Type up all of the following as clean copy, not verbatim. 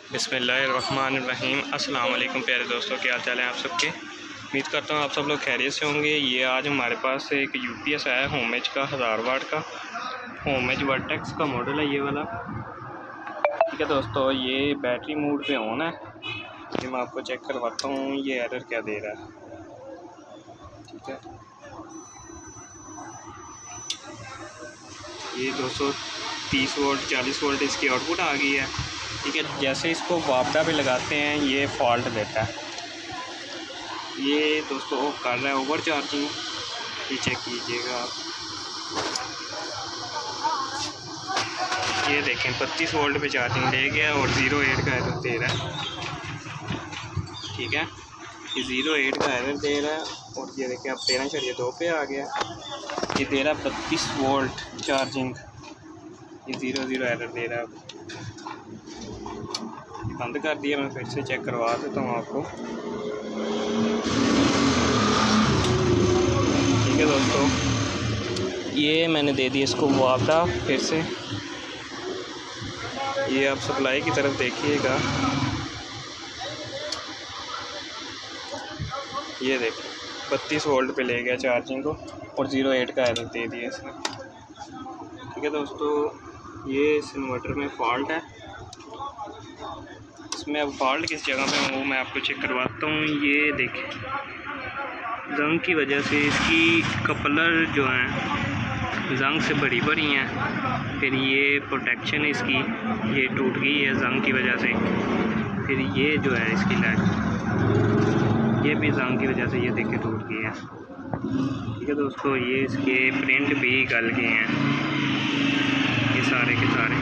बिस्मिल्लाहिर्रहमानिर्रहीम। अस्सलाम वालेकुम प्यारे दोस्तों, क्या हाल चाल है आप सबके। उम्मीद करता हूँ आप सब लोग खैरियत से होंगे। ये आज हमारे पास एक यूपीएस आया है होमेज का, 1000 वाट का होमेज वर्टेक्स का मॉडल है ये वाला। ठीक है दोस्तों, ये बैटरी मोड पे ऑन है। ये मैं आपको चेक करवाता हूँ ये एरर क्या दे रहा है। ठीक है, ये 230 वोल्ट 40 वोल्ट इसकी आउटपुट आ गई है। ठीक है, जैसे इसको वापडा पे लगाते हैं ये फॉल्ट देता है। ये दोस्तों कर रहा है ओवर चार्जिंग, ये चेक कीजिएगा आप। ये देखें 32 वोल्ट पे चार्जिंग ले गया और 0.8 का एरर दे रहा है। ठीक है, ये 0.8 का एरर दे रहा है और ये देखें अब 13.2 पे आ गया। ये दे रहा है 32 वोल्ट चार्जिंग, ये 0 एरर दे रहा है। बंद कर दिया, मैं फिर से चेक करवा देता हूँ आपको। ठीक है दोस्तों, ये मैंने दे दिया इसको वापडा फिर से। ये आप सप्लाई की तरफ देखिएगा, ये देखिए 32 वोल्ट पे ले गया चार्जिंग को और 0.8 का एरर दे दिया इसने। ठीक है दोस्तों, ये इस इन्वर्टर में फॉल्ट है। इसमें अब फॉल्ट किस जगह पे है वो मैं आपको चेक करवाता हूँ। ये देखें जंग की वजह से इसकी कपलर जो हैं जंग से भरी हैं। फिर ये प्रोटेक्शन इसकी ये टूट गई है जंग की वजह से। फिर ये जो है इसकी लाइट ये भी जंग की वजह से ये देखे टूट गई है। ठीक है दोस्तों, ये इसके प्रिंट भी गल गए हैं ये सारे के सारे।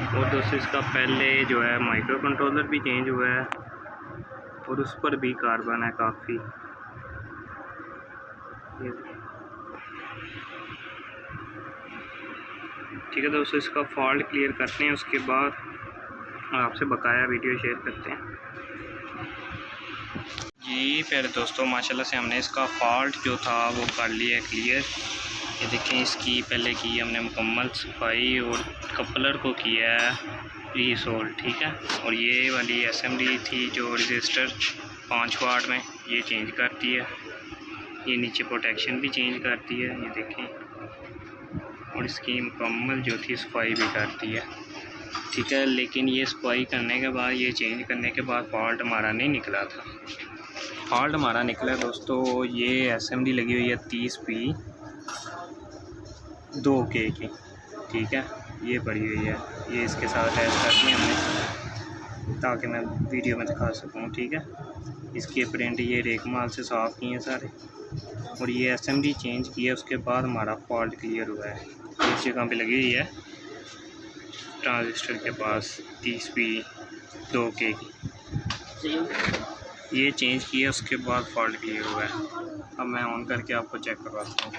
और दोस्तों इसका पहले जो है माइक्रो कंट्रोलर भी चेंज हुआ है और उस पर भी कार्बन है काफ़ी। ठीक है दोस्तों, इसका फॉल्ट क्लियर करते हैं, उसके बाद आपसे बकाया वीडियो शेयर करते हैं। जी प्यारे दोस्तों, माशाल्लाह से हमने इसका फॉल्ट जो था वो कर लिया है क्लियर। ये देखें इसकी पहले की हमने मुकम्मल सफाई और कपलर को किया है रीसोल्ड। ठीक है, और ये वाली असेंबली थी जो रजिस्टर 5 वाट में ये चेंज करती है। ये नीचे प्रोटेक्शन भी चेंज करती है ये देखें, और इसकी मुकम्मल जो थी सफाई भी करती है। ठीक है, लेकिन ये सफाई करने के बाद ये चेंज करने के बाद फॉल्ट हमारा नहीं निकला था। फॉल्ट हमारा निकला दोस्तों, ये असेंबली लगी हुई है 30P 2K की। ठीक है, ये पड़ी हुई है, ये इसके साथ अटैच कर दी हमने ताकि मैं वीडियो में दिखा सकूँ। ठीक है, इसके प्रिंट ये रेकमाल से साफ़ किए हैं सारे, और ये असेंबली चेंज की है उसके बाद हमारा फॉल्ट क्लियर हुआ है। इस जगह पे लगी हुई है ट्रांजिस्टर के पास 30P 2K की, ये चेंज किया उसके बाद फॉल्ट क्लियर हुआ है। अब मैं ऑन करके आपको चेक करवाता हूँ।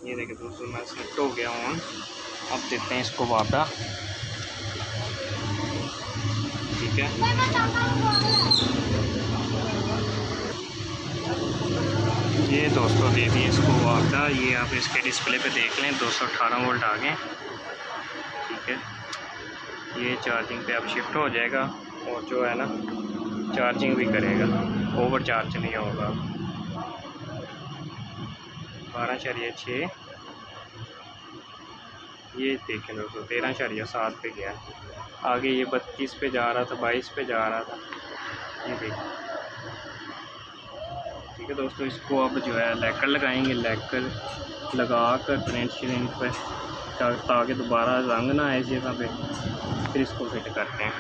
ये देखिए दोस्तों, मैं सेट हो गया ऑन। अब देते हैं इसको वापडा। ठीक है, ये दोस्तों दे दिए इसको वापडा। ये आप इसके डिस्प्ले पे देख लें 218 वोल्ट आ गए। ठीक है, ये चार्जिंग पे अब शिफ्ट हो जाएगा और जो है ना चार्जिंग भी करेगा, ओवर चार्ज नहीं होगा। 12.6 ये देखें दोस्तों 13.7 पे गया। आगे ये 32 पे जा रहा था, 22 पे जा रहा था, ये देखें। ठीक है दोस्तों, इसको अब जो है लैकर लगाएंगे, लैकर लगा कर प्रिंट पर ताकि दोबारा रंग ना आए इस जगह पे, फिर इसको फिट करते हैं।